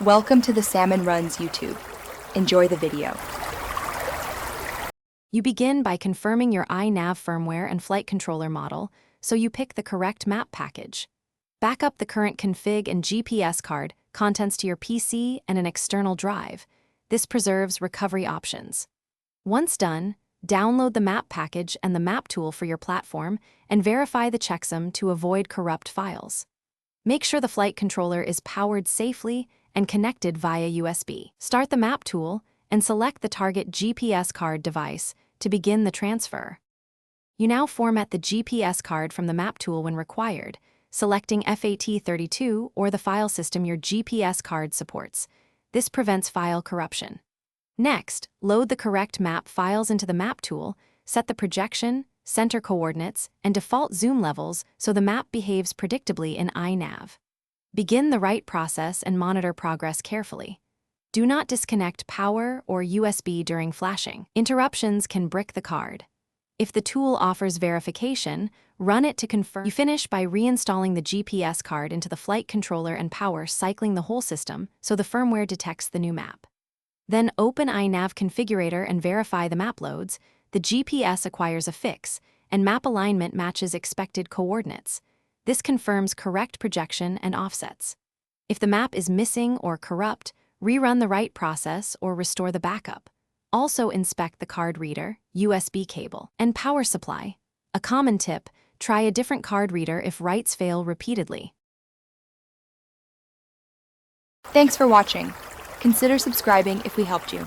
Welcome to the Salmon Runs YouTube. Enjoy the video. You begin by confirming your INAV firmware and flight controller model, so you pick the correct map package. Back up the current config and GPS card, contents to your PC and an external drive. This preserves recovery options. Once done, download the map package and the map tool for your platform and verify the checksum to avoid corrupt files. Make sure the flight controller is powered safely and connected via USB. Start the map tool and select the target GPS card device to begin the transfer. You now format the GPS card from the map tool when required, selecting FAT32 or the file system your GPS card supports. This prevents file corruption. Next, load the correct map files into the map tool, set the projection, center coordinates, and default zoom levels so the map behaves predictably in INAV. Begin the write process and monitor progress carefully. Do not disconnect power or USB during flashing. Interruptions can brick the card. If the tool offers verification, run it to confirm. You finish by reinstalling the GPS card into the flight controller and power, cycling the whole system so the firmware detects the new map. Then open INAV Configurator and verify the map loads. The GPS acquires a fix, and map alignment matches expected coordinates. This confirms correct projection and offsets. If the map is missing or corrupt, rerun the write process or restore the backup. Also inspect the card reader, USB cable, and power supply. A common tip: try a different card reader if writes fail repeatedly. Thanks for watching. Consider subscribing if we helped you.